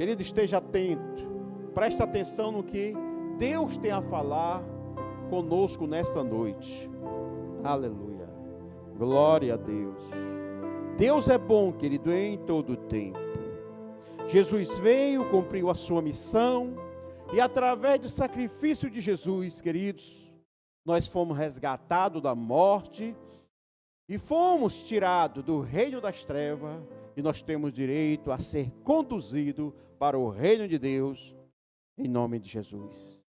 Querido, esteja atento, preste atenção no que Deus tem a falar conosco nesta noite. Aleluia, glória a Deus. Deus é bom, querido, em todo o tempo. Jesus veio, cumpriu a sua missão, e através do sacrifício de Jesus, queridos, nós fomos resgatados da morte, e fomos tirados do reino das trevas, e nós temos direito a ser conduzido para o reino de Deus, em nome de Jesus.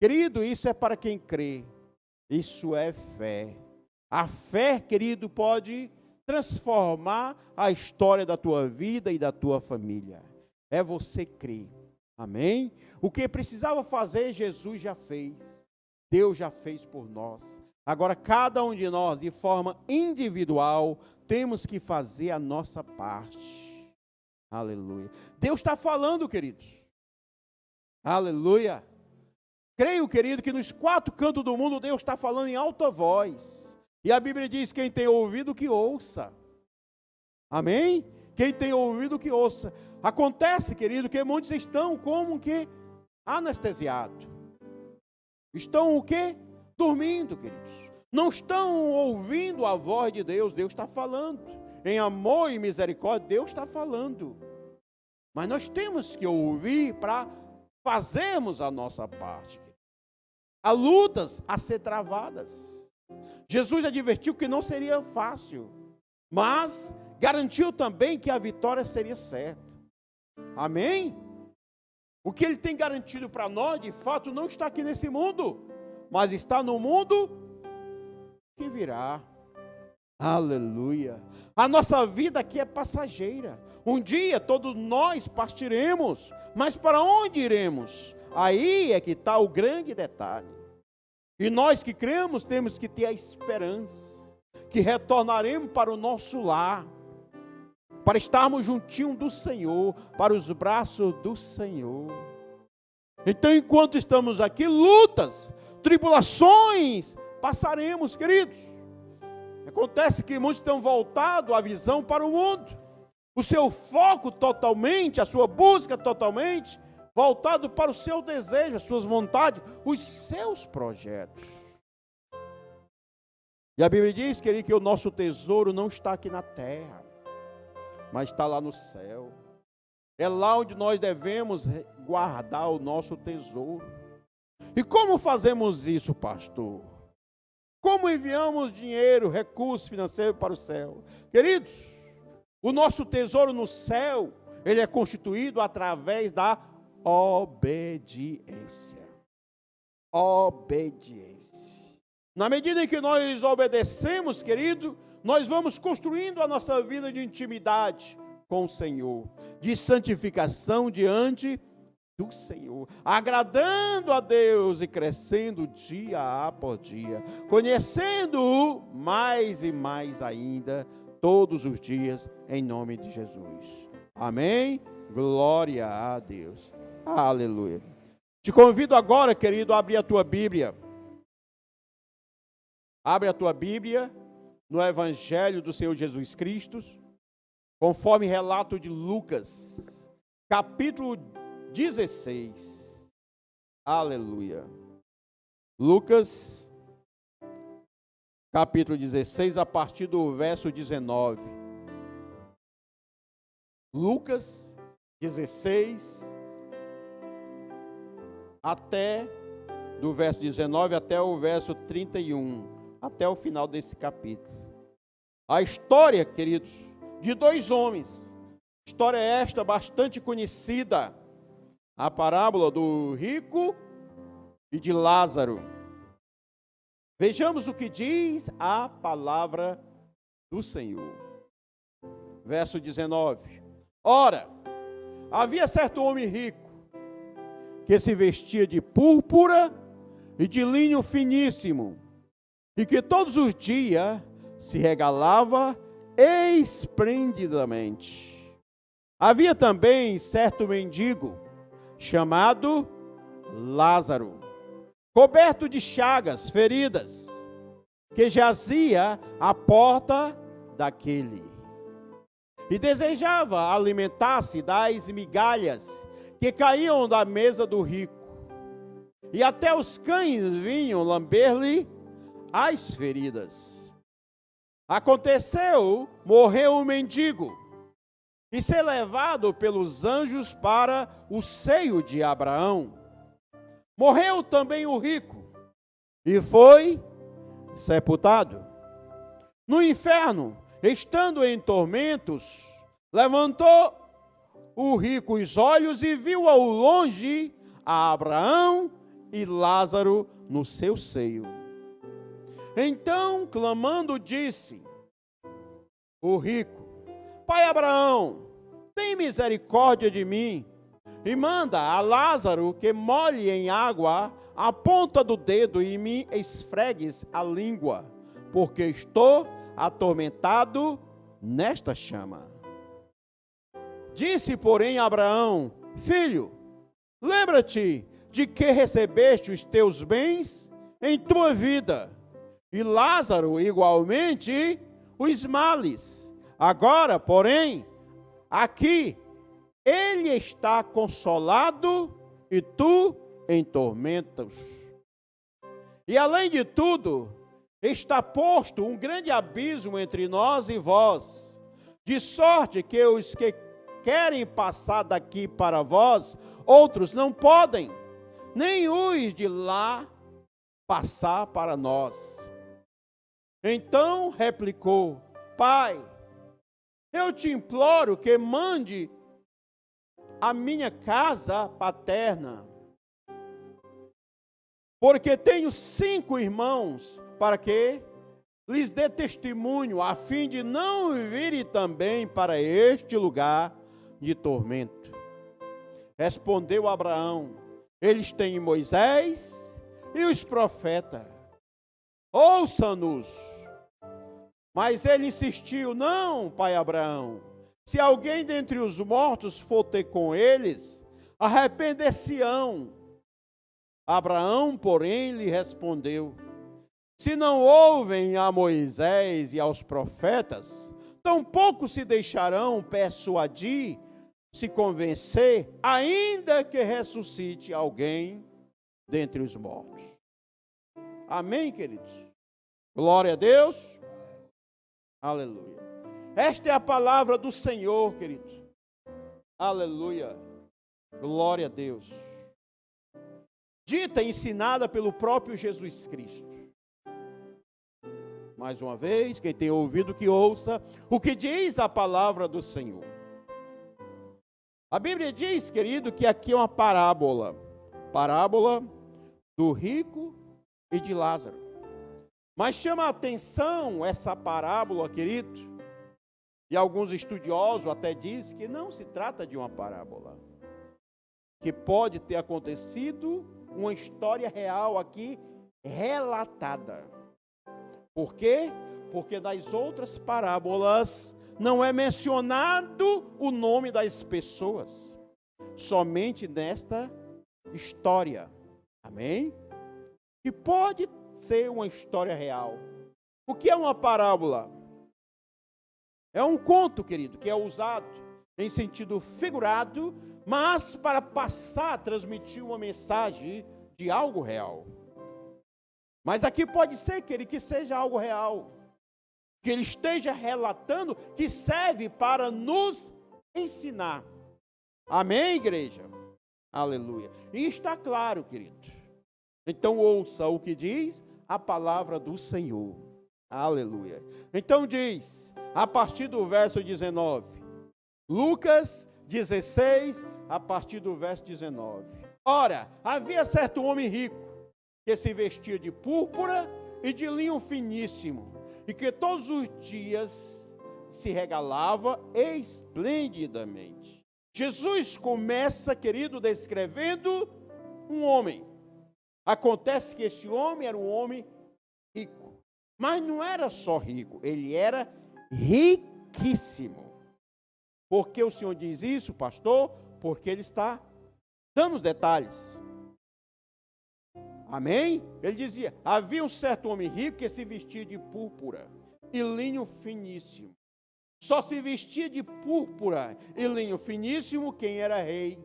Querido, isso é para quem crê, isso é fé. A fé, querido, pode transformar a história da tua vida e da tua família. É você crer, amém? O que precisava fazer, Jesus já fez, Deus já fez por nós. Agora, cada um de nós, de forma individual, temos que fazer a nossa parte. Aleluia. Deus está falando, queridos. Aleluia. Creio, querido, que nos 4 cantos do mundo, Deus está falando em alta voz. E a Bíblia diz, quem tem ouvido, que ouça. Amém? Quem tem ouvido, que ouça. Acontece, querido, que muitos estão como que anestesiados. Estão o quê? Dormindo, queridos. Não estão ouvindo a voz de Deus. Deus está falando. Em amor e misericórdia, Deus está falando. Mas nós temos que ouvir para fazermos a nossa parte. Há lutas a ser travadas. Jesus advertiu que não seria fácil, mas garantiu também que a vitória seria certa. Amém? O que Ele tem garantido para nós, de fato, não está aqui nesse mundo, mas está no mundo que virá. Aleluia. A nossa vida aqui é passageira. Um dia todos nós partiremos, mas para onde iremos? Aí é que está o grande detalhe. E nós que cremos temos que ter a esperança que retornaremos para o nosso lar, para estarmos juntinho do Senhor, para os braços do Senhor. Então, enquanto estamos aqui, lutas, tribulações, passaremos, queridos. Acontece que muitos estão voltados a visão para o mundo, o seu foco totalmente, a sua busca totalmente, voltado para o seu desejo, as suas vontades, os seus projetos. E a Bíblia diz, querido, que o nosso tesouro não está aqui na terra, mas está lá no céu. É lá onde nós devemos guardar o nosso tesouro. E como fazemos isso, pastor? Como enviamos dinheiro, recursos financeiros para o céu? Queridos, o nosso tesouro no céu, ele é constituído através da obediência. Obediência. Na medida em que nós obedecemos, querido, nós vamos construindo a nossa vida de intimidade com o Senhor, de santificação diante do Senhor, agradando a Deus e crescendo dia após dia, conhecendo-o mais e mais ainda, todos os dias, em nome de Jesus. Amém? Glória a Deus. Aleluia. Te convido agora, querido, a abrir a tua Bíblia. Abre a tua Bíblia no Evangelho do Senhor Jesus Cristo, conforme relato de Lucas, capítulo 16. Aleluia. Lucas, capítulo 16, a partir do verso 19. Lucas 16, do verso 19 até o verso 31, até o final desse capítulo. A história, queridos, de 2 homens. História esta bastante conhecida. A parábola do rico e de Lázaro. Vejamos o que diz a palavra do Senhor. Verso 19. Ora, havia certo homem rico, que se vestia de púrpura e de linho finíssimo, e que todos os dias se regalava esplendidamente. Havia também certo mendigo, chamado Lázaro, coberto de chagas, feridas, que jazia à porta daquele, e desejava alimentar-se das migalhas que caíam da mesa do rico, e até os cães vinham lamber-lhe as feridas. Aconteceu, morreu o mendigo, e ser levado pelos anjos para o seio de Abraão. Morreu também o rico, e foi sepultado. No inferno, estando em tormentos, levantou o rico os olhos e viu ao longe a Abraão e Lázaro no seu seio. Então, clamando, disse o rico: Pai Abraão, tem misericórdia de mim e manda a Lázaro que molhe em água a ponta do dedo e me esfregues a língua, porque estou atormentado nesta chama. Disse, porém, Abraão: Filho, lembra-te de que recebeste os teus bens em tua vida, e Lázaro igualmente os males. Agora, porém, aqui ele está consolado e tu em tormentos. E além de tudo, está posto um grande abismo entre nós e vós, de sorte que os que querem passar daqui para vós, outros não podem, nem os de lá passar para nós. Então replicou: Pai, eu te imploro que mande a minha casa paterna, porque tenho 5 irmãos, para que lhes dê testemunho, a fim de não virem também para este lugar de tormento. Respondeu Abraão: Eles têm Moisés e os profetas, ouça-nos. Mas ele insistiu: Não, pai Abraão, se alguém dentre os mortos for ter com eles, arrepender-se-ão. Abraão, porém, lhe respondeu: Se não ouvem a Moisés e aos profetas, tampouco se deixarão persuadir, se convencer, ainda que ressuscite alguém dentre os mortos. Amém, queridos? Glória a Deus. Aleluia. Esta é a palavra do Senhor, querido. Aleluia. Glória a Deus. Dita e ensinada pelo próprio Jesus Cristo. Mais uma vez, quem tem ouvido que ouça o que diz a palavra do Senhor. A Bíblia diz, querido, que aqui é uma parábola. Parábola do rico e de Lázaro. Mas chama a atenção essa parábola, querido, e alguns estudiosos até dizem que não se trata de uma parábola, que pode ter acontecido uma história real aqui relatada. Por quê? Porque nas outras parábolas não é mencionado o nome das pessoas, somente nesta história. Amém? Que pode ser uma história real. O que é uma parábola? É um conto, querido, que é usado em sentido figurado, mas para passar, transmitir uma mensagem de algo real. Mas aqui pode ser, querido, que seja algo real, que ele esteja relatando, que serve para nos ensinar. Amém, igreja? Aleluia. E está claro, querido. Então ouça o que diz a palavra do Senhor. Aleluia. Então diz, a partir do verso 19, Lucas 16, a partir do verso 19. Ora, havia certo homem rico, que se vestia de púrpura e de linho finíssimo, e que todos os dias se regalava esplendidamente. Jesus começa, querido, descrevendo um homem. Acontece que este homem era um homem rico, mas não era só rico, ele era riquíssimo. Por que o Senhor diz isso, pastor? Porque ele está dando os detalhes. Amém? Ele dizia, havia um certo homem rico que se vestia de púrpura e linho finíssimo. Só se vestia de púrpura e linho finíssimo quem era rei.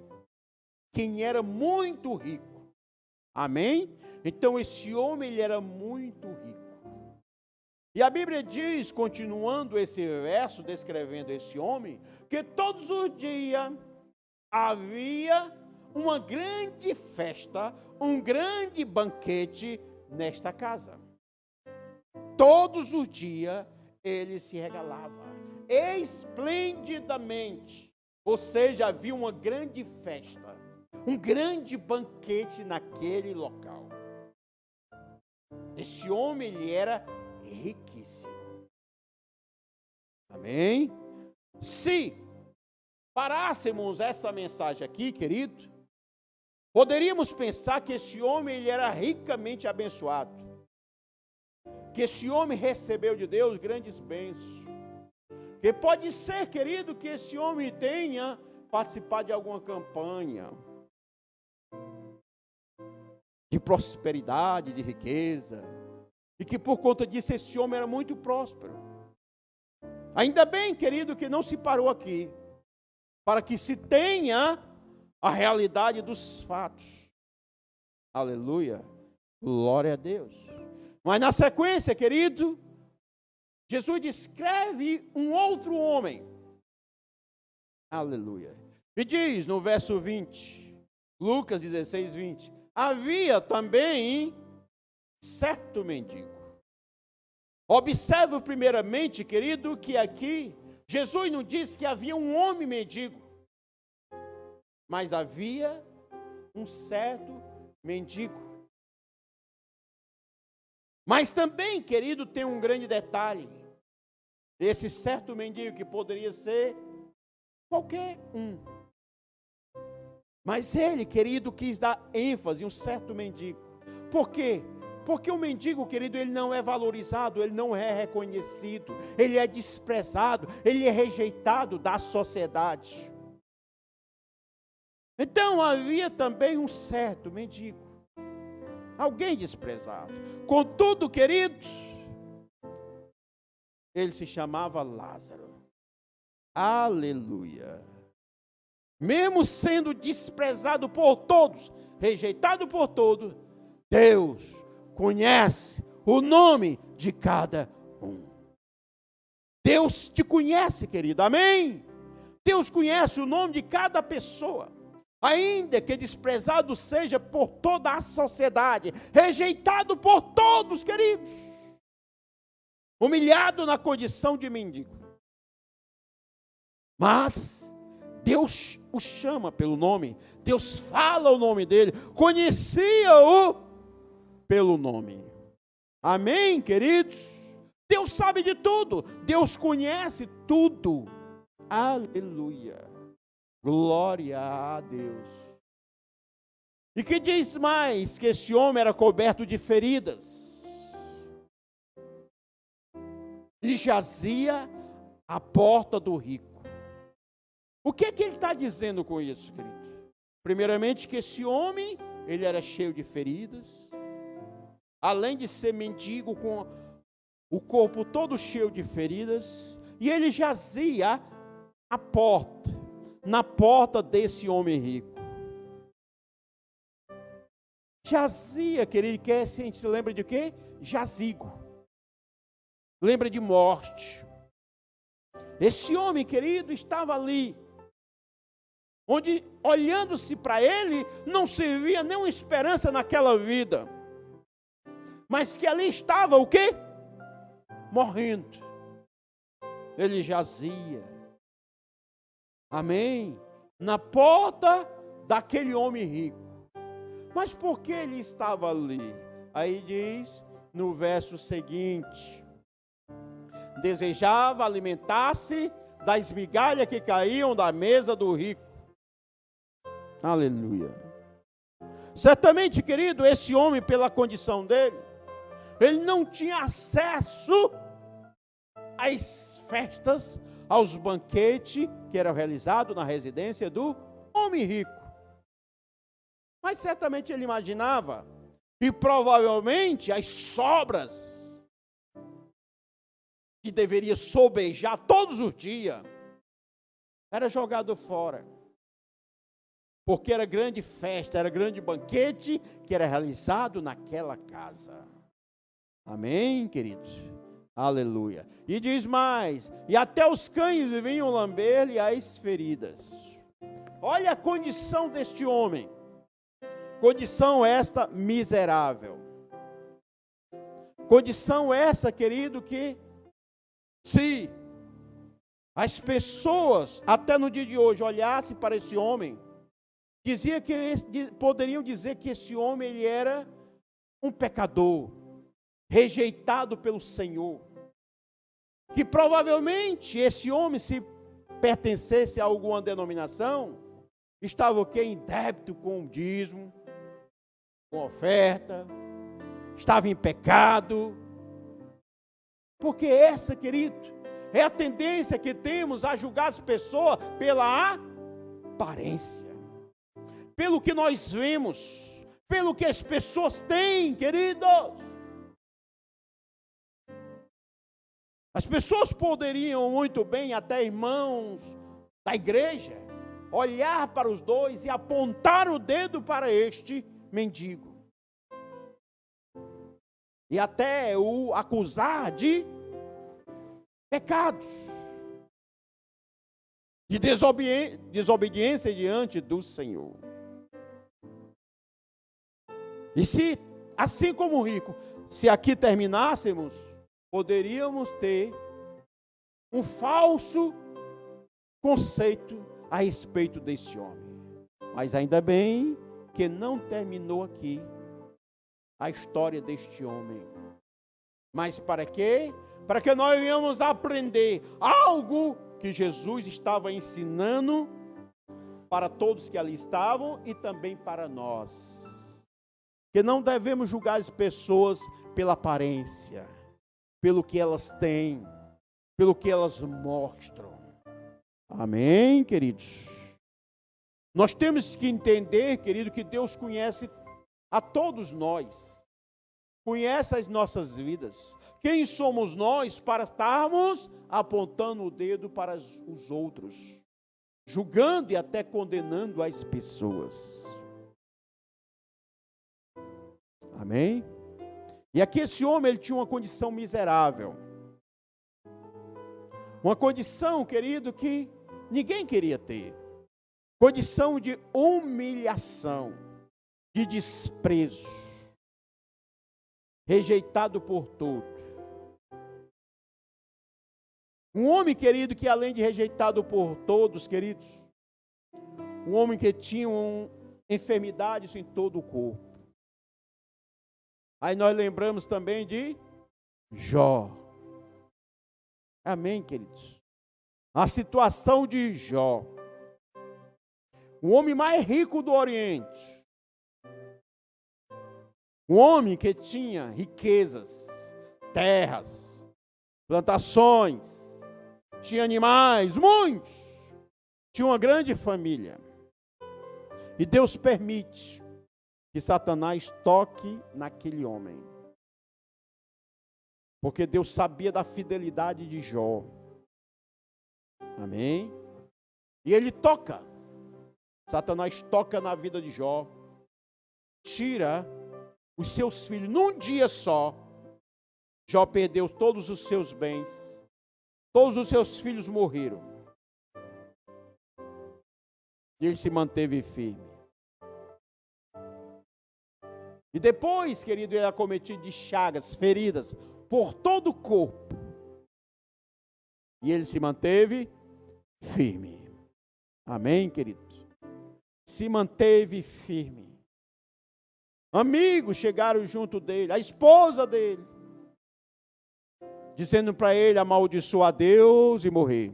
quem era muito rico. Amém? Então esse homem, ele era muito rico. E a Bíblia diz, continuando esse verso, descrevendo esse homem, que todos os dias havia uma grande festa, um grande banquete nesta casa. Todos os dias ele se regalava esplendidamente, ou seja, havia uma grande festa, um grande banquete naquele local. Esse homem, ele era riquíssimo. Amém? Se parássemos essa mensagem aqui, querido, poderíamos pensar que esse homem, ele era ricamente abençoado, que esse homem recebeu de Deus grandes bênçãos, que pode ser, querido, que esse homem tenha participado de alguma campanha de prosperidade, de riqueza, e que por conta disso esse homem era muito próspero. Ainda bem, querido, que não se parou aqui, para que se tenha a realidade dos fatos. Aleluia, glória a Deus. Mas na sequência, querido, Jesus descreve um outro homem. Aleluia. E diz no verso 20, Lucas 16, 20, havia também certo mendigo. Observe primeiramente, querido, que aqui Jesus não diz que havia um homem mendigo, mas havia um certo mendigo. Mas também, querido, tem um grande detalhe. Esse certo mendigo que poderia ser qualquer um. Mas ele, querido, quis dar ênfase em um certo mendigo. Por quê? Porque o mendigo, querido, ele não é valorizado, ele não é reconhecido, ele é desprezado, ele é rejeitado da sociedade. Então havia também um certo mendigo, alguém desprezado. Contudo, querido, ele se chamava Lázaro. Aleluia. Mesmo sendo desprezado por todos, rejeitado por todos, Deus conhece o nome de cada um. Deus te conhece, querido, amém? Deus conhece o nome de cada pessoa, ainda que desprezado seja por toda a sociedade, rejeitado por todos, queridos, humilhado na condição de mendigo. Mas Deus o chama pelo nome, Deus fala o nome dele, conhecia-o pelo nome. Amém, queridos? Deus sabe de tudo, Deus conhece tudo. Aleluia, glória a Deus. E que diz mais? Que esse homem era coberto de feridas, e jazia à porta do rico. O que é que ele está dizendo com isso, querido? Primeiramente, que esse homem, ele era cheio de feridas, além de ser mendigo, com o corpo todo cheio de feridas, e ele jazia à porta, na porta desse homem rico. Jazia, querido, que a gente se lembra de quê? Jazigo. Lembra de morte. Esse homem, querido, estava ali, onde, olhando-se para ele, não se via nenhuma esperança naquela vida, mas que ali estava o quê? Morrendo. Ele jazia, amém, na porta daquele homem rico. Mas por que ele estava ali? Aí diz no verso seguinte: desejava alimentar-se das migalhas que caíam da mesa do rico. Aleluia. Certamente, querido, esse homem, pela condição dele, ele não tinha acesso às festas, aos banquetes que eram realizados na residência do homem rico. Mas certamente ele imaginava, e provavelmente as sobras que deveria sobejar todos os dias, era jogado fora. porque era grande festa, era grande banquete que era realizado naquela casa. Amém, queridos? Aleluia. E diz mais, e até os cães vinham lamber-lhe as feridas. Olha a condição deste homem. Condição esta miserável. Condição essa, querido, que se as pessoas, até no dia de hoje, olhassem para esse homem, poderiam dizer que esse homem ele era um pecador, rejeitado pelo Senhor. Que provavelmente esse homem, se pertencesse a alguma denominação, estava o quê? Em débito com o dízimo, com oferta, estava em pecado. Porque essa, querido, é a tendência que temos a julgar as pessoas pela aparência, pelo que nós vemos, pelo que as pessoas têm, queridos. As pessoas poderiam muito bem, até irmãos da igreja, olhar para os dois e apontar o dedo para este mendigo. E até o acusar de pecados, de desobediência diante do Senhor. E se, assim como o rico, se aqui terminássemos, poderíamos ter um falso conceito a respeito desse homem. Mas ainda bem que não terminou aqui a história deste homem. Mas para quê? Para que nós venhamos aprender algo que Jesus estava ensinando para todos que ali estavam e também para nós. Que não devemos julgar as pessoas pela aparência, pelo que elas têm, pelo que elas mostram. Amém, queridos? Nós temos que entender, querido, que Deus conhece a todos nós, conhece as nossas vidas. Quem somos nós para estarmos apontando o dedo para os outros, julgando e até condenando as pessoas? Amém? E aqui esse homem, ele tinha uma condição miserável. Uma condição, querido, que ninguém queria ter. Condição de humilhação, de desprezo, rejeitado por todos. Um homem, querido, que além de rejeitado por todos, queridos, um homem que tinha enfermidades em todo o corpo. Aí nós lembramos também de Jó. Amém, queridos? A situação de Jó. O homem mais rico do Oriente. Um homem que tinha riquezas, terras, plantações, tinha animais, muitos. Tinha uma grande família. E Deus permite que Satanás toque naquele homem. Porque Deus sabia da fidelidade de Jó. Amém? E ele toca. Satanás toca na vida de Jó. Tira os seus filhos. Num dia só, Jó perdeu todos os seus bens. Todos os seus filhos morreram. E ele se manteve firme. E depois, querido, ele é acometido de chagas, feridas, por todo o corpo. E ele se manteve firme. Amém, queridos? Se manteve firme. Amigos chegaram junto dele, a esposa dele, dizendo para ele amaldiçoar a Deus e morrer.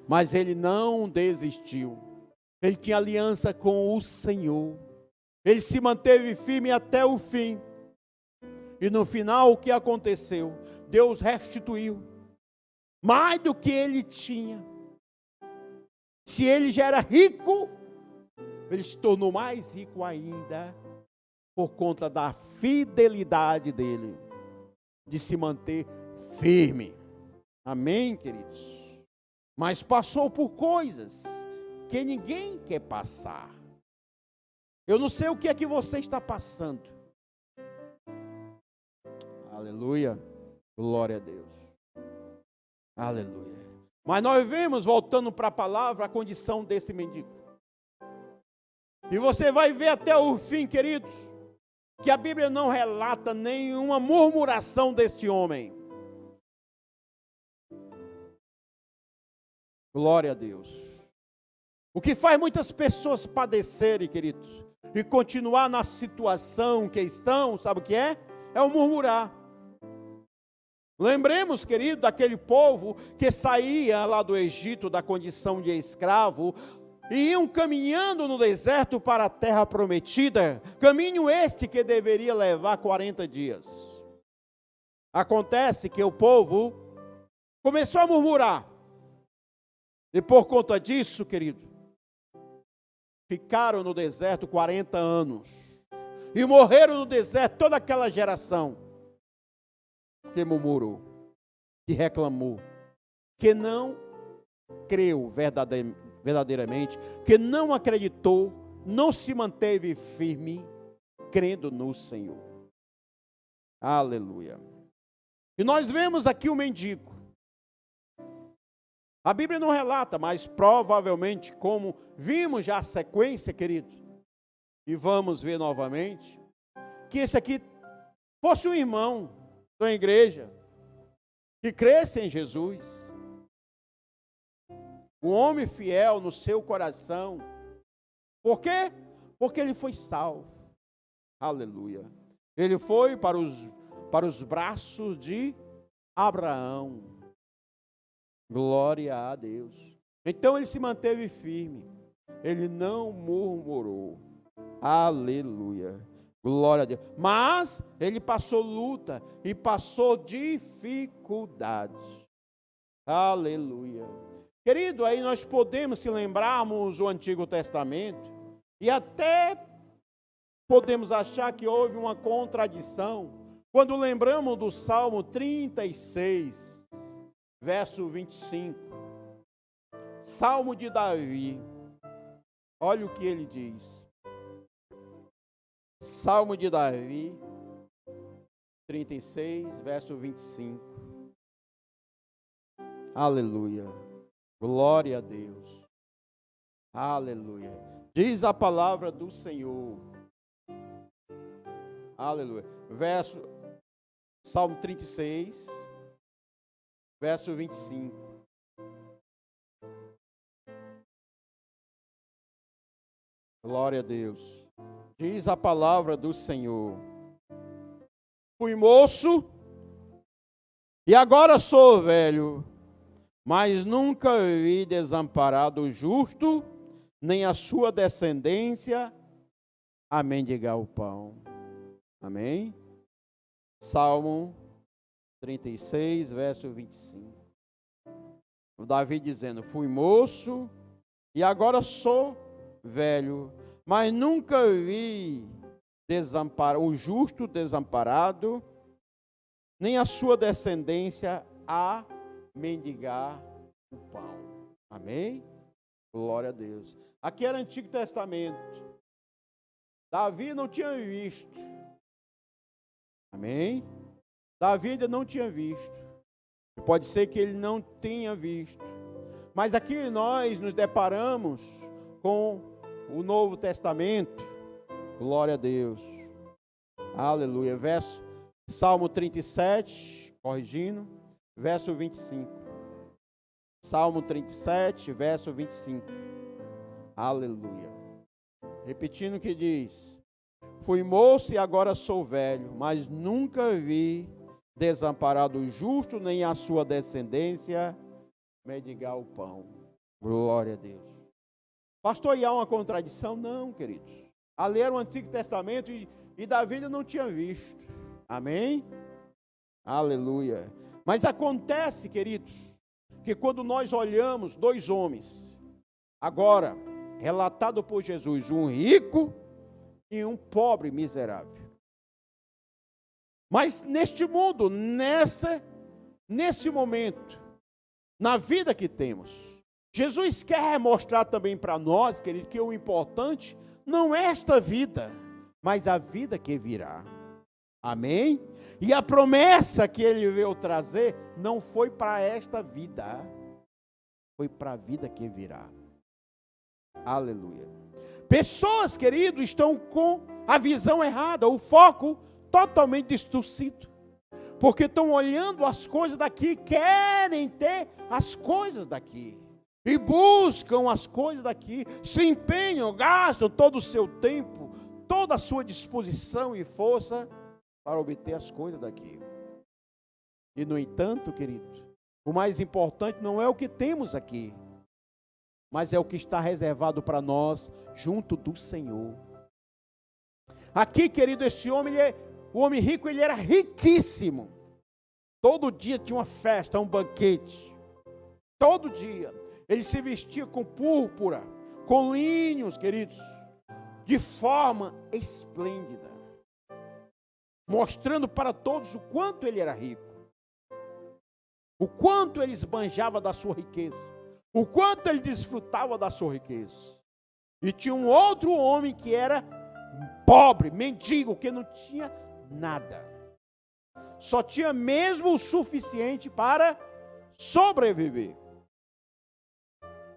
Mas ele não desistiu. Ele tinha aliança com o Senhor. Ele se manteve firme até o fim. E no final, o que aconteceu? Deus restituiu mais do que ele tinha. Se ele já era rico, ele se tornou mais rico ainda, por conta da fidelidade dele, de se manter firme. Amém, queridos? Mas passou por coisas que ninguém quer passar. Eu não sei o que é que você está passando. Aleluia. Glória a Deus. Aleluia. Mas nós vemos, voltando para a palavra, a condição desse mendigo. E você vai ver até o fim, queridos, que a Bíblia não relata nenhuma murmuração deste homem. Glória a Deus. O que faz muitas pessoas padecerem, queridos, e continuar na situação que estão, sabe o que é? É o murmurar. Lembremos, querido, daquele povo que saía lá do Egito, da condição de escravo, e iam caminhando no deserto para a terra prometida, caminho este que deveria levar 40 dias. Acontece que o povo começou a murmurar, e por conta disso, querido, ficaram no deserto 40 anos, e morreram no deserto toda aquela geração, que murmurou, que reclamou, que não creu verdadeiramente, que não acreditou, não se manteve firme, crendo no Senhor. Aleluia. E nós vemos aqui o mendigo. A Bíblia não relata, mas provavelmente, como vimos já a sequência, querido, e vamos ver novamente, que esse aqui fosse um irmão da igreja, que cresce em Jesus, um homem fiel no seu coração. Por quê? Porque ele foi salvo. Aleluia. Ele foi para os braços de Abraão. Glória a Deus. Então ele se manteve firme. Ele não murmurou. Aleluia. Glória a Deus. Mas ele passou luta e passou dificuldades. Aleluia. Querido, aí nós podemos, se lembrarmos o Antigo Testamento, e até podemos achar que houve uma contradição, quando lembramos do Salmo 36, verso 25. Salmo de Davi. Olha o que ele diz. Salmo de Davi, 36, verso 25. Aleluia. Glória a Deus. Aleluia. Diz a palavra do Senhor. Aleluia. Salmo 36, verso 25. Glória a Deus. Diz a palavra do Senhor. Fui moço e agora sou velho, mas nunca vi desamparado o justo, nem a sua descendência a mendigar o pão. Amém? Salmo 36, verso 25. O Davi dizendo, fui moço e agora sou velho, mas nunca vi o justo desamparado, nem a sua descendência a mendigar o pão. Amém? Glória a Deus. Aqui era o Antigo Testamento. Davi não tinha visto. Amém? Davi ainda não tinha visto. Pode ser que ele não tenha visto. Mas aqui nós nos deparamos com o Novo Testamento. Glória a Deus. Aleluia. Salmo 37, corrigindo, verso 25. Salmo 37, verso 25. Aleluia. Repetindo o que diz. Fui moço e agora sou velho, mas nunca vi desamparado o justo, nem a sua descendência mendigar o pão. Glória a Deus. Pastor, e há uma contradição? Não, queridos. Ali era o Antigo Testamento e Davi não tinha visto. Amém? Aleluia. Mas acontece, queridos, que quando nós olhamos dois homens, agora, relatado por Jesus, um rico e um pobre miserável. Mas neste mundo, nesse momento, na vida que temos, Jesus quer mostrar também para nós, querido, que o importante não é esta vida, mas a vida que virá. Amém? E a promessa que ele veio trazer não foi para esta vida, foi para a vida que virá. Aleluia. Pessoas, querido, estão com a visão errada, o foco totalmente distorcido, porque estão olhando as coisas daqui, querem ter as coisas daqui, e buscam as coisas daqui, se empenham, gastam todo o seu tempo, toda a sua disposição e força para obter as coisas daqui. E no entanto, querido, o mais importante não é o que temos aqui, mas é o que está reservado para nós junto do Senhor. Aqui, querido, esse homem, o homem rico, ele era riquíssimo. Todo dia tinha uma festa, um banquete. Todo dia. Ele se vestia com púrpura, com linhos, queridos, de forma esplêndida, mostrando para todos o quanto ele era rico, o quanto ele esbanjava da sua riqueza, o quanto ele desfrutava da sua riqueza. E tinha um outro homem que era pobre, mendigo, que não tinha nada, só tinha mesmo o suficiente para sobreviver,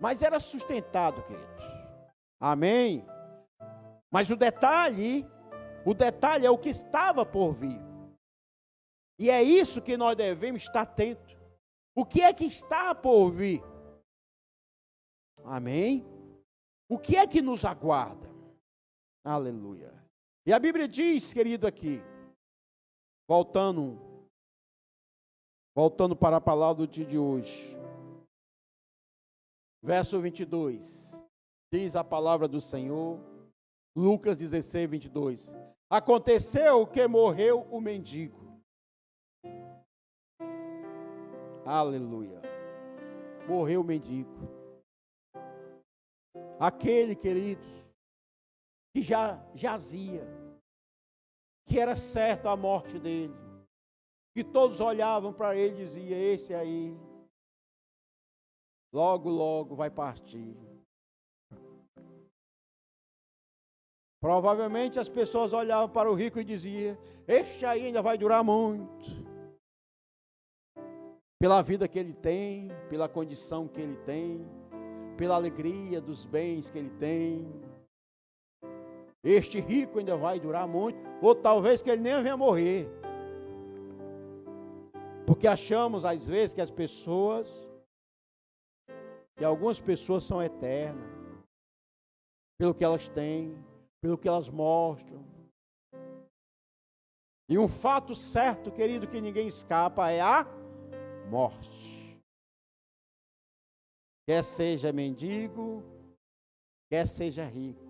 mas era sustentado, queridos. Amém? Mas o detalhe é o que estava por vir. E é isso que nós devemos estar atentos. O que é que está por vir? Amém? O que é que nos aguarda? Aleluia. E a Bíblia diz, querido, aqui, voltando para a palavra do dia de hoje, verso 22, diz a palavra do Senhor, Lucas 16, 22. Aconteceu que morreu o mendigo. Aleluia. Morreu o mendigo. Aquele, querido, que já jazia, que era certa a morte dele, que todos olhavam para ele e diziam: esse aí, logo, logo vai partir. Provavelmente as pessoas olhavam para o rico e diziam: este aí ainda vai durar muito, pela vida que ele tem, pela condição que ele tem, pela alegria dos bens que ele tem. Este rico ainda vai durar muito, ou talvez que ele nem venha morrer. Porque achamos às vezes que algumas pessoas são eternas, pelo que elas têm, pelo que elas mostram. E um fato certo, querido, que ninguém escapa, é a morte. Quer seja mendigo, quer seja rico,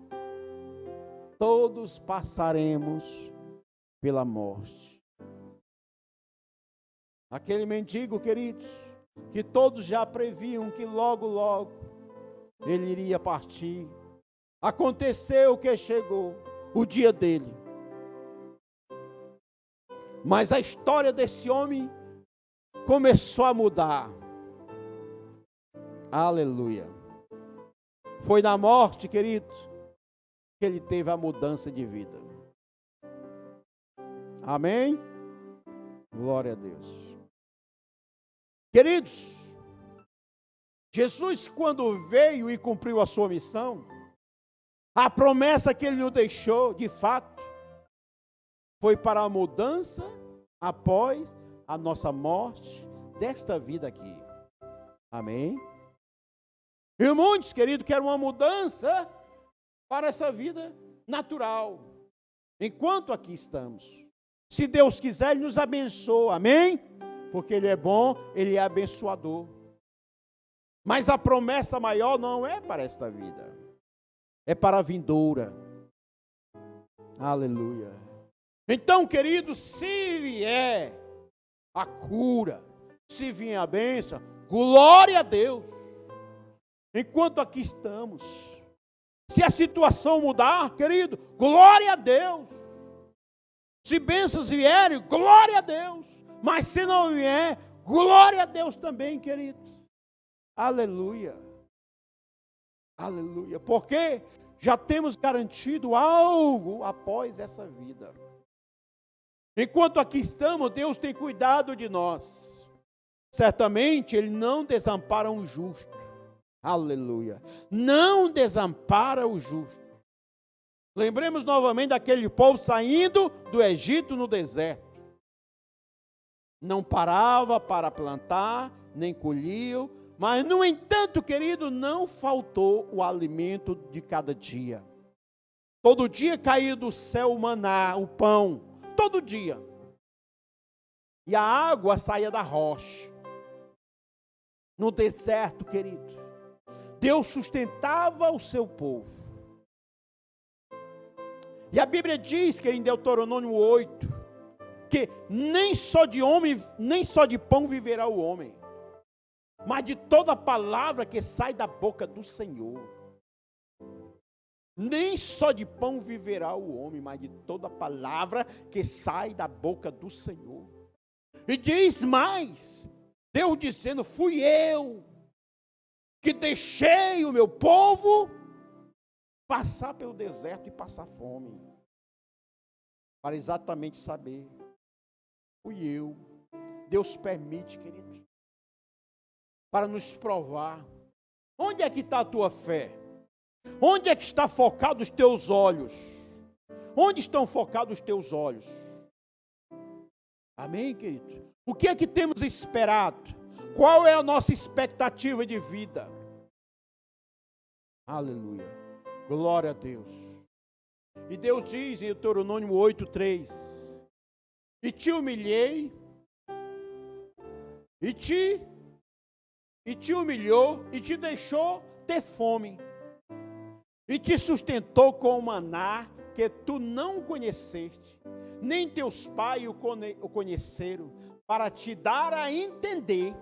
todos passaremos pela morte. Aquele mendigo, queridos, que todos já previam que logo, logo ele iria partir. Aconteceu que chegou o dia dele. Mas a história desse homem começou a mudar. Aleluia. Foi na morte, querido, que ele teve a mudança de vida. Amém? Glória a Deus. Queridos, Jesus, quando veio e cumpriu a sua missão, a promessa que ele nos deixou, de fato, foi para a mudança após a nossa morte desta vida aqui. Amém? E muitos, queridos, querem uma mudança para essa vida natural, enquanto aqui estamos. Se Deus quiser, Ele nos abençoa, amém? Porque Ele é bom, Ele é abençoador. Mas a promessa maior não é para esta vida, é para a vindoura. Aleluia. Então, querido, se vier a cura, se vier a bênção, glória a Deus. Enquanto aqui estamos, se a situação mudar, querido, glória a Deus. Se bênçãos vierem, glória a Deus. Mas se não vier, glória a Deus também, querido. Aleluia. Aleluia. Porque já temos garantido algo após essa vida. Enquanto aqui estamos, Deus tem cuidado de nós. Certamente Ele não desampara um justo. Aleluia. Não desampara o justo. Lembremos novamente daquele povo saindo do Egito no deserto. Não parava para plantar, nem colhiam, mas, no entanto, querido, não faltou o alimento de cada dia. Todo dia caía do céu o maná, o pão, todo dia. E a água saía da rocha. No deserto, querido, Deus sustentava o seu povo. E a Bíblia diz, que em Deuteronômio 8, que nem só de pão viverá o homem, mas de toda palavra que sai da boca do Senhor. Nem só de pão viverá o homem, mas de toda palavra que sai da boca do Senhor. E diz mais, Deus dizendo: fui eu que deixei o meu povo passar pelo deserto e passar fome, para exatamente saber. Fui eu. Deus permite, querido, para nos provar. Onde é que está a tua fé? Onde é que está focado os teus olhos? Onde estão focados os teus olhos? Amém, querido? O que é que temos esperado? Qual é a nossa expectativa de vida? Aleluia. Glória a Deus. E Deus diz em Deuteronômio 8:3: e te humilhei, e te humilhou, e te deixou ter fome, e te sustentou com o maná que tu não conheceste, nem teus pais o conheceram, para te dar a entender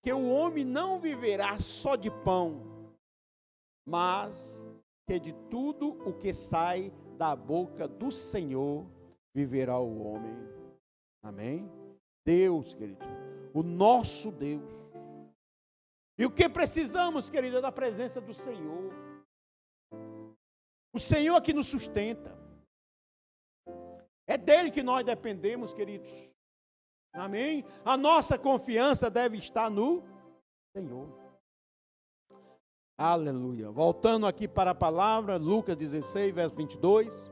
que o homem não viverá só de pão, mas que de tudo o que sai da boca do Senhor viverá o homem. Amém? Deus, querido, o nosso Deus. E o que precisamos, querido, é da presença do Senhor. O Senhor que nos sustenta. É dele que nós dependemos, queridos. Amém? A nossa confiança deve estar no Senhor. Aleluia. Voltando aqui para a palavra, Lucas 16, verso 22,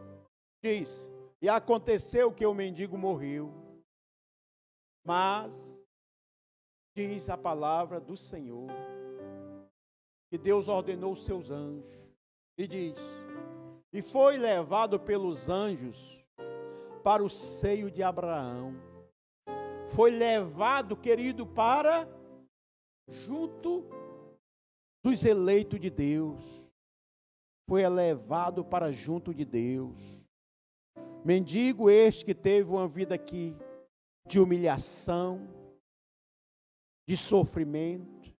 diz: e aconteceu que o mendigo morreu, mas, diz a palavra do Senhor, que Deus ordenou os seus anjos, e diz: e foi levado pelos anjos para o seio de Abraão. Foi levado, querido, para junto dos eleitos de Deus. Foi levado para junto de Deus. Mendigo este que teve uma vida aqui de humilhação, de sofrimento,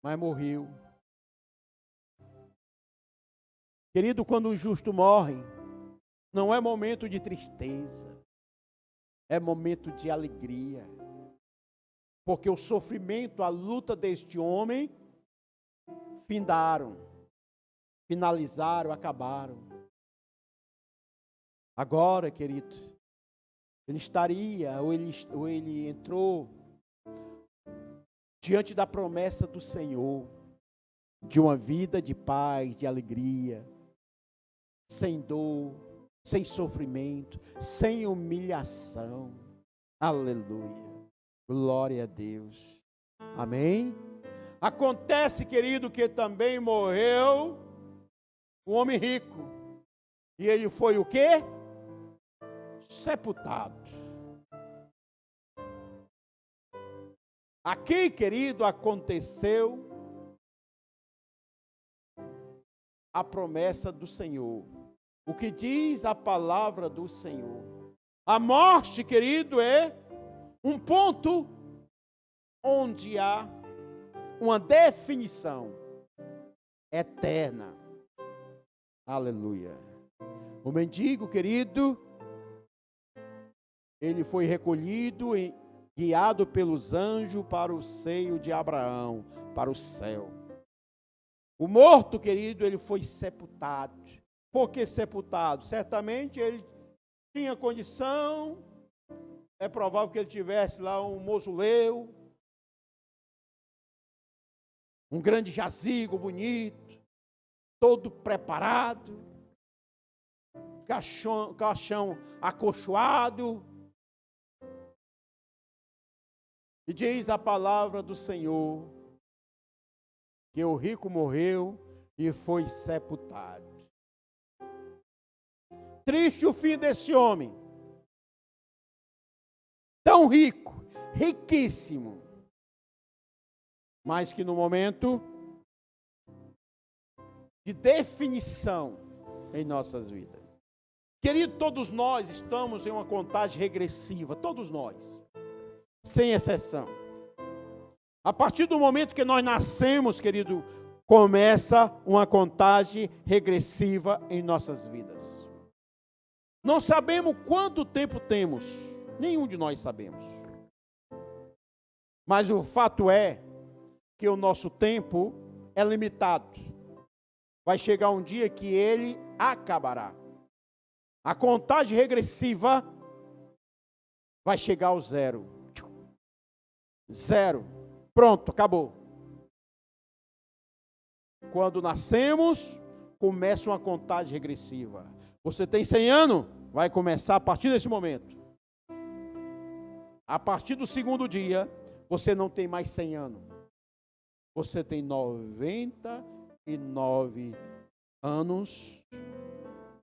mas morreu. Querido, quando um justo morre, não é momento de tristeza, é momento de alegria. Porque o sofrimento, a luta deste homem, finalizaram, acabaram. Agora, querido, ele estaria, ou ele entrou diante da promessa do Senhor, de uma vida de paz, de alegria, sem dor, sem sofrimento, sem humilhação. Aleluia. Glória a Deus. Amém? Acontece, querido, que também morreu o homem rico. E ele foi o quê? Sepultado. Aqui, querido, aconteceu a promessa do Senhor. O que diz a palavra do Senhor? A morte, querido, é um ponto onde há uma definição eterna. Aleluia. O mendigo, querido, ele foi recolhido e guiado pelos anjos para o seio de Abraão, para o céu. O morto, querido, ele foi sepultado. Por que sepultado? Certamente ele tinha condição, é provável que ele tivesse lá um mausoléu, um grande jazigo bonito, todo preparado, caixão acolchoado. E diz a palavra do Senhor que o rico morreu e foi sepultado. Triste o fim desse homem, tão rico, riquíssimo, mas que no momento de definição em nossas vidas. Querido, todos nós estamos em uma contagem regressiva, todos nós, sem exceção. A partir do momento que nós nascemos, querido, começa uma contagem regressiva em nossas vidas. Não sabemos quanto tempo temos, nenhum de nós sabemos. Mas o fato é que o nosso tempo é limitado. Vai chegar um dia que ele acabará. A contagem regressiva vai chegar ao zero. Zero. Pronto, acabou. Quando nascemos, começa uma contagem regressiva. Você tem 100 anos? Vai começar a partir desse momento. A partir do segundo dia, você não tem mais 100 anos. Você tem 99 anos,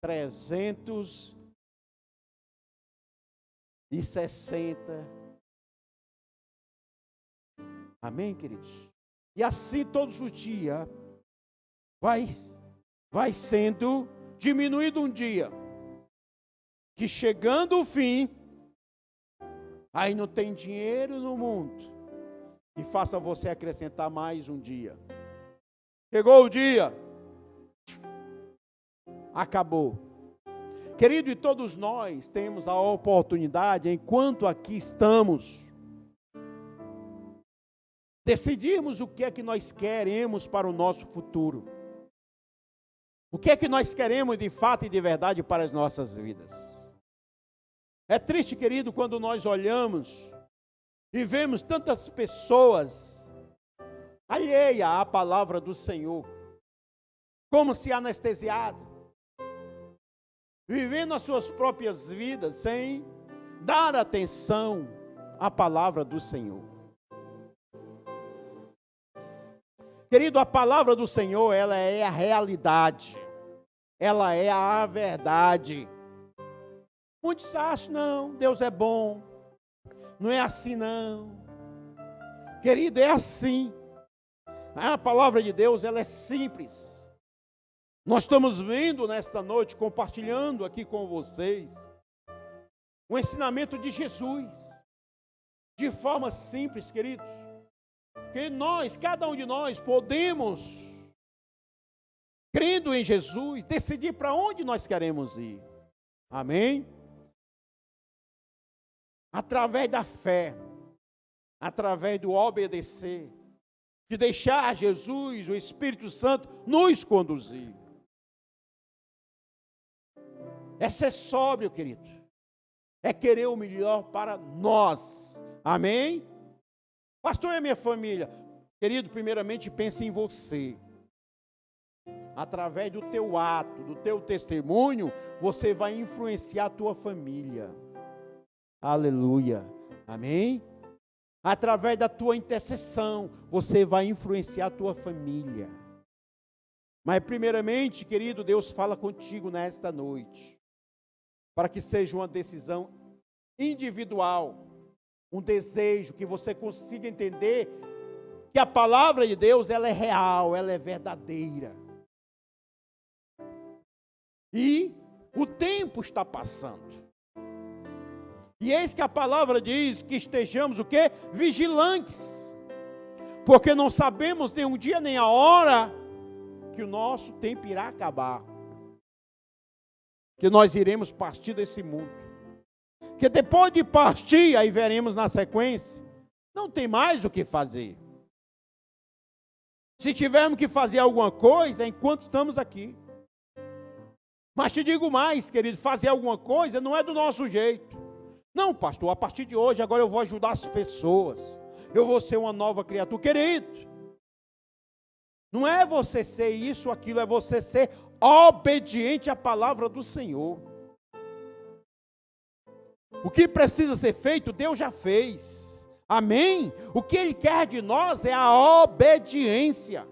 360. Amém, queridos? E assim todos os dias vai sendo diminuído um dia, que chegando o fim, aí não tem dinheiro no mundo que faça você acrescentar mais um dia. Chegou o dia, acabou. Querido, e todos nós temos a oportunidade, enquanto aqui estamos, decidirmos o que é que nós queremos para o nosso futuro. O que é que nós queremos de fato e de verdade para as nossas vidas. É triste, querido, quando nós olhamos e vemos tantas pessoas alheias à palavra do Senhor, como se anestesiadas, vivendo as suas próprias vidas sem dar atenção à palavra do Senhor. Querido, a palavra do Senhor, ela é a realidade, ela é a verdade. Muitos acham, não, Deus é bom, não é assim não. Querido, é assim. A palavra de Deus, ela é simples. Nós estamos vendo nesta noite, compartilhando aqui com vocês, o ensinamento de Jesus, de forma simples, queridos. Que nós, cada um de nós, podemos, crendo em Jesus, decidir para onde nós queremos ir. Amém? Através da fé, através do obedecer, de deixar Jesus, o Espírito Santo, nos conduzir. É ser sóbrio, querido. É querer o melhor para nós. Amém? Pastor, é minha família. Querido, primeiramente pense em você. Através do teu ato, do teu testemunho, você vai influenciar a tua família. Aleluia. Amém? Através da tua intercessão, você vai influenciar a tua família. Mas primeiramente, querido, Deus fala contigo nesta noite. Para que seja uma decisão individual. Um desejo que você consiga entender que a palavra de Deus, ela é real, ela é verdadeira. E o tempo está passando. E eis que a palavra diz que estejamos o quê? Vigilantes. Porque não sabemos nem um dia nem a hora que o nosso tempo irá acabar. Que nós iremos partir desse mundo. Que depois de partir, aí veremos na sequência, não tem mais o que fazer. Se tivermos que fazer alguma coisa, enquanto estamos aqui. Mas te digo mais, querido, fazer alguma coisa não é do nosso jeito. Não, pastor, a partir de hoje, agora eu vou ajudar as pessoas. Eu vou ser uma nova criatura. Querido, não é você ser isso ou aquilo, é você ser obediente à palavra do Senhor. O que precisa ser feito, Deus já fez. Amém? O que Ele quer de nós é a obediência.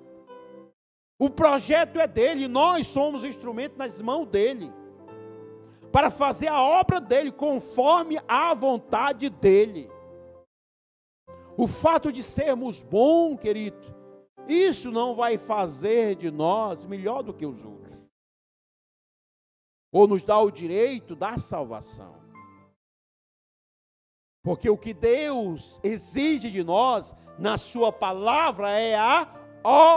O projeto é dele, nós somos instrumento nas mãos dele, para fazer a obra dele, conforme a vontade dele. O fato de sermos bons, querido, isso não vai fazer de nós melhor do que os outros, ou nos dá o direito da salvação. Porque o que Deus exige de nós, na sua palavra, é a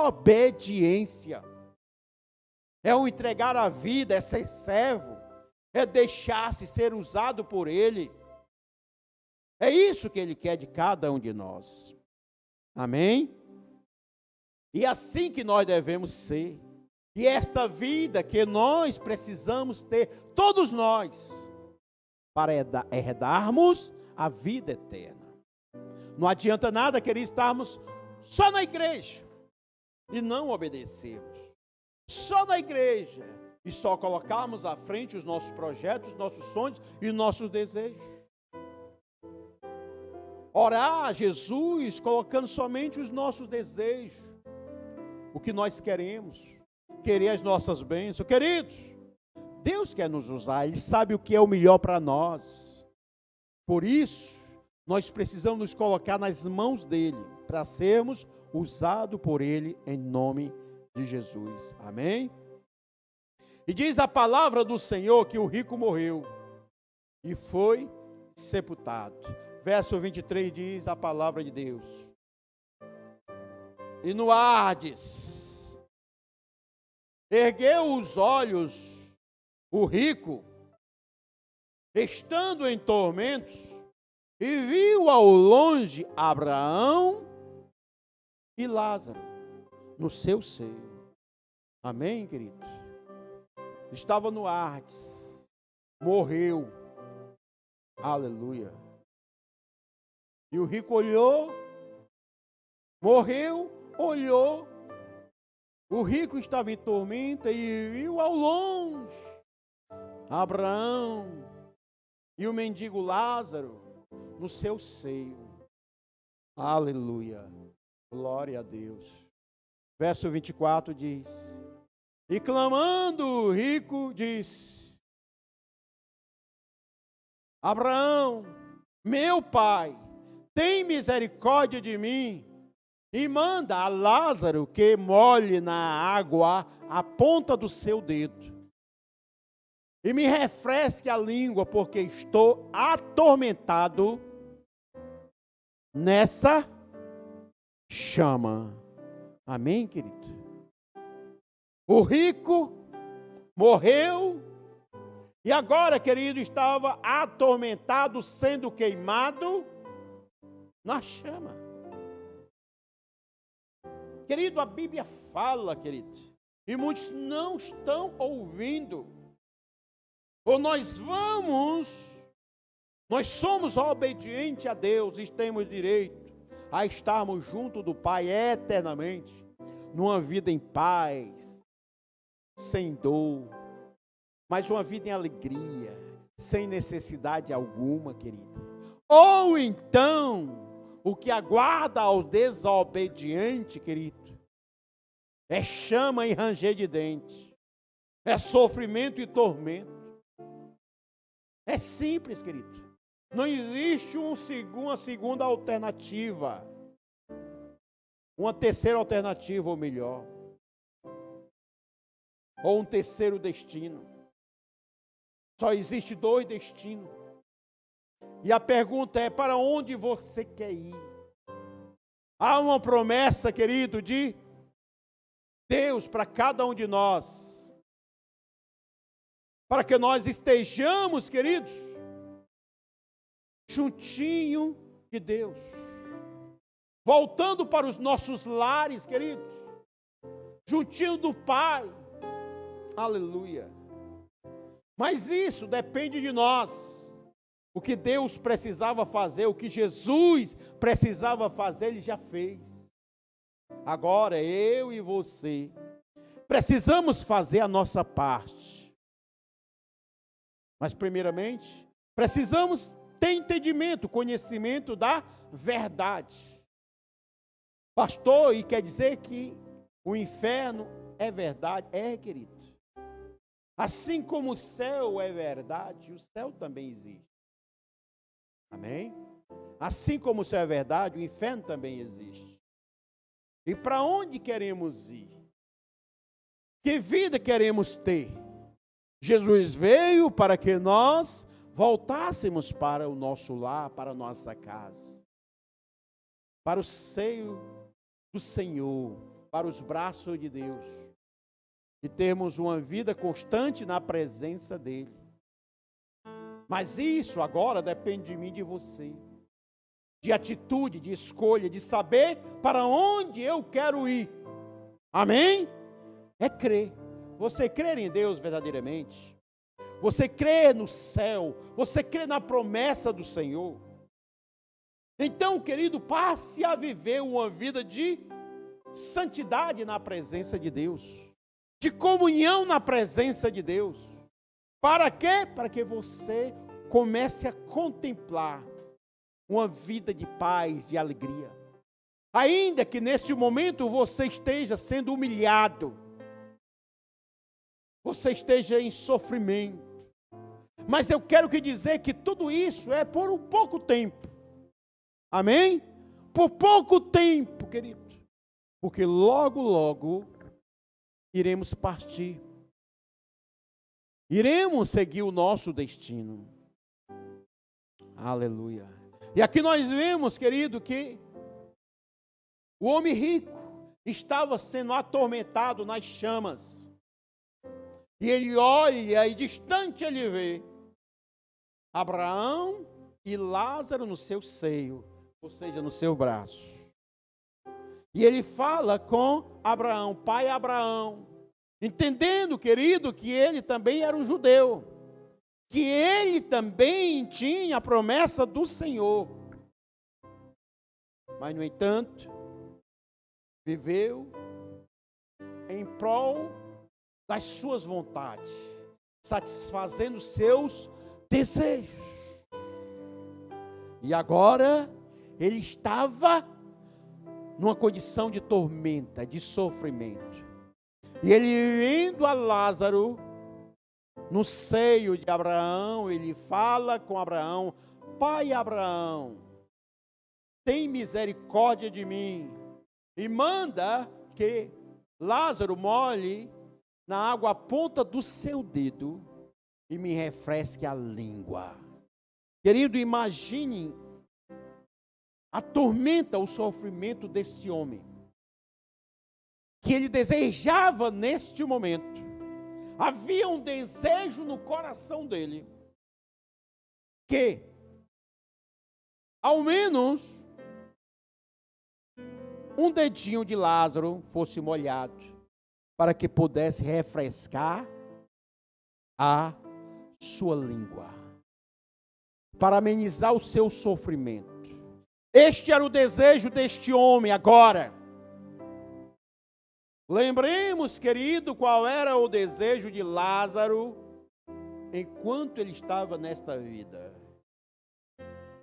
obediência. É o entregar a vida, é ser servo, é deixar-se ser usado por Ele. É isso que Ele quer de cada um de nós. Amém? E assim que nós devemos ser. E esta vida que nós precisamos ter, todos nós, para herdarmos a vida eterna. Não adianta nada, queridos, estarmos só na igreja e não obedecermos. Só na igreja e só colocarmos à frente os nossos projetos, nossos sonhos e nossos desejos. Orar a Jesus colocando somente os nossos desejos, o que nós queremos, querer as nossas bênçãos. Queridos, Deus quer nos usar, Ele sabe o que é o melhor para nós. Por isso, nós precisamos nos colocar nas mãos dEle, para sermos usados por Ele em nome de Jesus. Amém? E diz a palavra do Senhor que o rico morreu e foi sepultado. Verso 23 diz a palavra de Deus. E no Hades, ergueu os olhos o rico, estando em tormentos, e viu ao longe Abraão e Lázaro no seu seio. Amém, queridos? Estava no Hades, morreu. Aleluia. E o rico olhou, morreu, olhou. O rico estava em tormenta e viu ao longe Abraão e o mendigo Lázaro no seu seio. Aleluia. Glória a Deus. Verso 24 diz: e clamando o rico disse: Abraão, meu pai, tem misericórdia de mim e manda a Lázaro que molhe na água a ponta do seu dedo e me refresque a língua, porque estou atormentado nessa chama. Amém, querido? O rico morreu e agora, querido, estava atormentado, sendo queimado na chama. Querido, a Bíblia fala, querido, e muitos não estão ouvindo. Ou nós somos obedientes a Deus e temos direito a estarmos junto do Pai eternamente, numa vida em paz, sem dor, mas uma vida em alegria, sem necessidade alguma, querido. Ou então, o que aguarda ao desobediente, querido, é chama e ranger de dentes, é sofrimento e tormento. É simples, querido. Não existe uma segunda alternativa, uma terceira alternativa, ou melhor, ou um terceiro destino. Só existe dois destinos. E a pergunta é: para onde você quer ir? Há uma promessa, querido, de Deus para cada um de nós, para que nós estejamos, queridos, juntinho de Deus, voltando para os nossos lares, queridos, juntinho do Pai. Aleluia. Mas isso depende de nós. O que Deus precisava fazer, o que Jesus precisava fazer, Ele já fez. Agora eu e você precisamos fazer a nossa parte. Mas primeiramente, precisamos ter entendimento, conhecimento da verdade. Pastor, e quer dizer que o inferno é verdade? É, querido. Assim como o céu é verdade, o céu também existe. Amém? Assim como o céu é verdade, o inferno também existe. E para onde queremos ir? Que vida queremos ter? Jesus veio para que nós voltássemos para o nosso lar, para a nossa casa, para o seio do Senhor, para os braços de Deus, e termos uma vida constante na presença dEle. Mas isso agora depende de mim e de você, de atitude, de escolha, de saber para onde eu quero ir. Amém? É crer. Você crer em Deus verdadeiramente, você crê no céu, você crê na promessa do Senhor. Então, querido, passe a viver uma vida de santidade na presença de Deus, de comunhão na presença de Deus. Para quê? Para que você comece a contemplar uma vida de paz, de alegria. Ainda que neste momento você esteja sendo humilhado, você esteja em sofrimento, mas eu quero dizer que tudo isso é por um pouco tempo. Amém? Por pouco tempo, querido. Porque logo, logo, iremos partir. Iremos seguir o nosso destino. Aleluia. E aqui nós vemos, querido, que o homem rico estava sendo atormentado nas chamas. E ele olha e distante ele vê Abraão e Lázaro no seu seio, ou seja, no seu braço. E ele fala com Abraão, pai Abraão, entendendo, querido, que ele também era um judeu, que ele também tinha a promessa do Senhor. Mas, no entanto, viveu em prol das suas vontades, satisfazendo seus desejos. E agora ele estava numa condição de tormenta, de sofrimento. E ele vendo a Lázaro no seio de Abraão, ele fala com Abraão, pai Abraão, tem misericórdia de mim, e manda que Lázaro molhe na água a ponta do seu dedo e me refresque a língua. Querido, imagine a tormenta, o sofrimento desse homem, que ele desejava neste momento. Havia um desejo no coração dele, que, ao menos, um dedinho de Lázaro fosse molhado, para que pudesse refrescar a sua língua, para amenizar o seu sofrimento. Este era o desejo deste homem agora. Lembremos, querido, qual era o desejo de Lázaro enquanto ele estava nesta vida.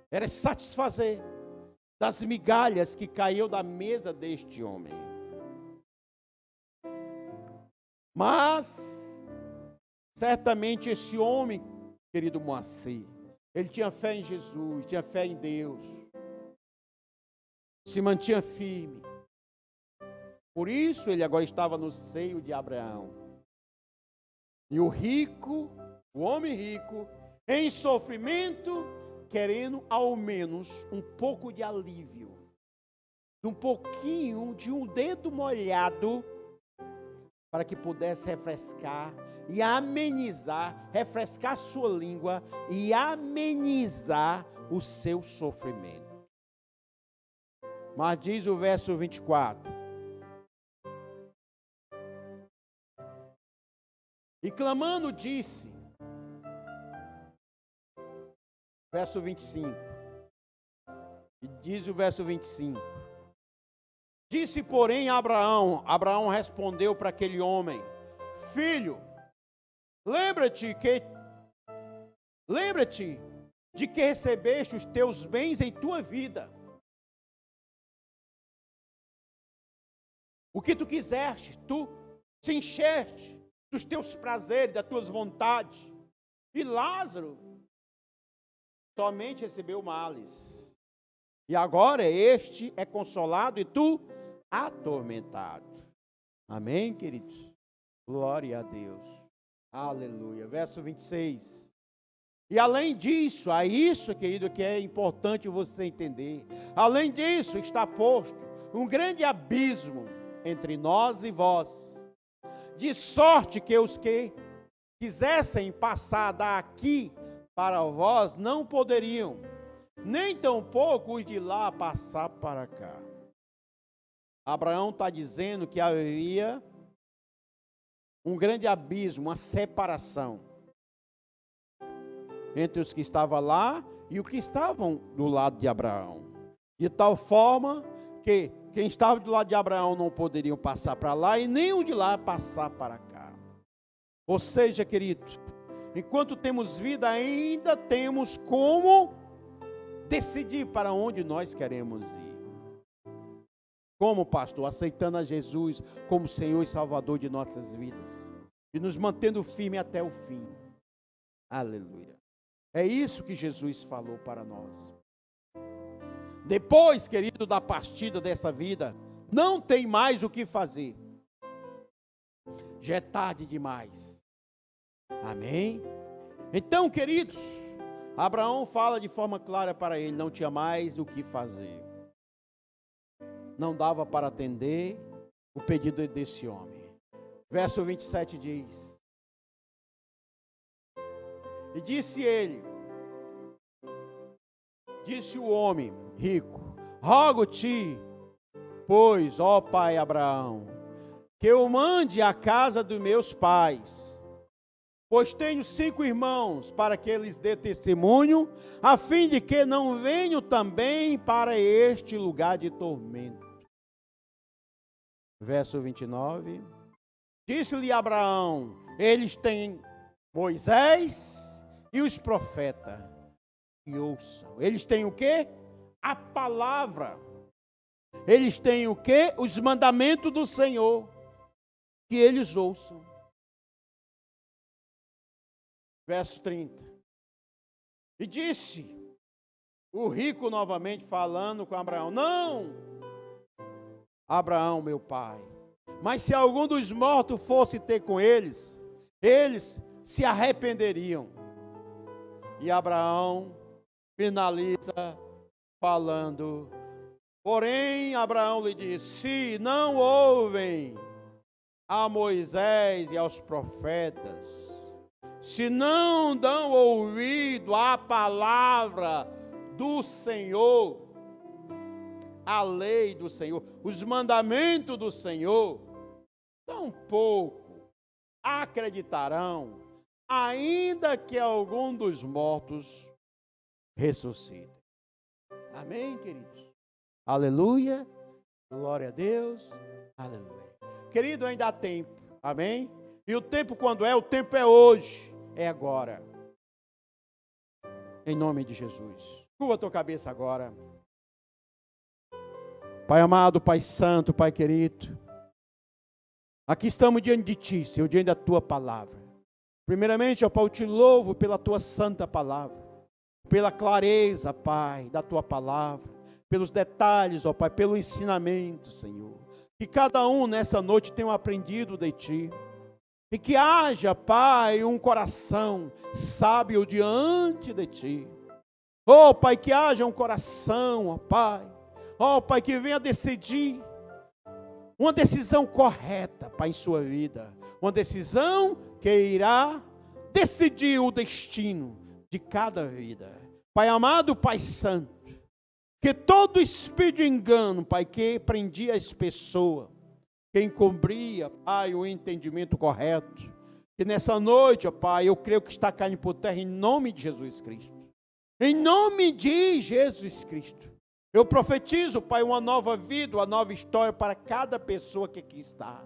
Era satisfazer das migalhas que caíam da mesa deste homem. Mas, certamente esse homem, querido Moacir, ele tinha fé em Jesus, tinha fé em Deus, se mantinha firme. Por isso ele agora estava no seio de Abraão. E o rico, o homem rico, em sofrimento, querendo ao menos um pouco de alívio, um pouquinho de um dedo molhado, para que pudesse refrescar e amenizar, refrescar sua língua e amenizar o seu sofrimento. Mas diz o verso 24: E clamando disse, verso 25, e diz o verso 25, disse porém Abraão respondeu para aquele homem, filho, lembra-te de que recebeste os teus bens em tua vida, o que tu quiseste, tu se encheste dos teus prazeres, das tuas vontades, e Lázaro somente recebeu males, e agora este é consolado e tu atormentado. Amém, queridos? Glória a Deus. Aleluia. Verso 26. E além disso, a isso, querido, que é importante você entender. Além disso, está posto um grande abismo entre nós e vós, de sorte que os que quisessem passar daqui para vós não poderiam, nem tampouco os de lá passar para cá. Abraão está dizendo que havia um grande abismo, uma separação entre os que estavam lá e os que estavam do lado de Abraão. De tal forma que quem estava do lado de Abraão não poderiam passar para lá e nem o de lá passar para cá. Ou seja, querido, enquanto temos vida ainda temos como decidir para onde nós queremos ir. Como, pastor? Aceitando a Jesus como Senhor e Salvador de nossas vidas. E nos mantendo firme até o fim. Aleluia. É isso que Jesus falou para nós. Depois, querido, da partida dessa vida, não tem mais o que fazer. Já é tarde demais. Amém? Então, queridos, Abraão fala de forma clara para ele, não tinha mais o que fazer. Não dava para atender o pedido desse homem. Verso 27 diz, e disse o homem rico, rogo-te, pois, ó pai Abraão, que eu mande à casa dos meus pais, pois tenho 5 irmãos, para que eles dê testemunho, a fim de que não venham também para este lugar de tormento. Verso 29, disse-lhe Abraão, eles têm Moisés e os profetas, e ouçam. Eles têm o quê? A palavra. Eles têm o quê? Os mandamentos do Senhor, que eles ouçam. Verso 30. E disse o rico novamente falando com Abraão, não, Abraão, meu pai, mas se algum dos mortos fosse ter com eles, eles se arrependeriam. E Abraão finaliza falando, porém Abraão lhe disse, se não ouvem a Moisés e aos profetas, se não dão ouvido à palavra do Senhor, a lei do Senhor, os mandamentos do Senhor, tampouco acreditarão, ainda que algum dos mortos ressuscite. Amém, queridos? Aleluia, glória a Deus, aleluia. Querido, ainda há tempo, amém? E o tempo quando é? O tempo é hoje, é agora. Em nome de Jesus. Curva a tua cabeça agora. Pai amado, Pai santo, Pai querido, aqui estamos diante de Ti, Senhor, diante da Tua palavra. Primeiramente, ó Pai, eu te louvo pela Tua santa palavra, pela clareza, Pai, da Tua palavra, pelos detalhes, ó Pai, pelo ensinamento, Senhor. Que cada um nessa noite tenha aprendido de Ti. E que haja, Pai, um coração sábio diante de Ti. Oh, Pai, que haja um coração, ó Pai. Oh, Pai, que venha decidir uma decisão correta, Pai, em sua vida. Uma decisão que irá decidir o destino de cada vida. Pai amado, Pai santo, que todo espírito de engano, Pai, que prendia as pessoas, que encobria, Pai, o entendimento correto, que nessa noite, ó Pai, eu creio que está caindo por terra em nome de Jesus Cristo. Em nome de Jesus Cristo. Eu profetizo, Pai, uma nova vida, uma nova história para cada pessoa que aqui está.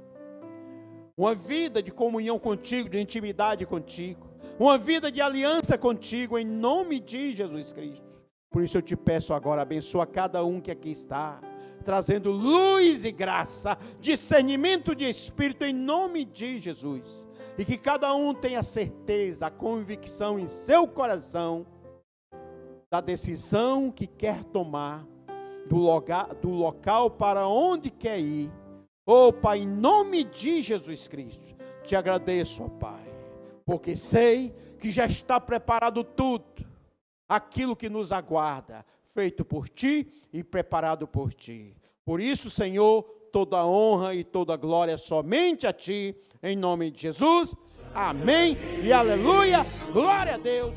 Uma vida de comunhão contigo, de intimidade contigo. Uma vida de aliança contigo, em nome de Jesus Cristo. Por isso eu te peço agora, abençoa cada um que aqui está, trazendo luz e graça, discernimento de espírito, em nome de Jesus. E que cada um tenha certeza, a convicção em seu coração, da decisão que quer tomar, do local para onde quer ir. Oh Pai, em nome de Jesus Cristo, te agradeço, ó Pai, porque sei que já está preparado tudo, aquilo que nos aguarda, feito por Ti e preparado por Ti. Por isso, Senhor, toda a honra e toda a glória somente a Ti, em nome de Jesus. Amém e aleluia. Glória a Deus.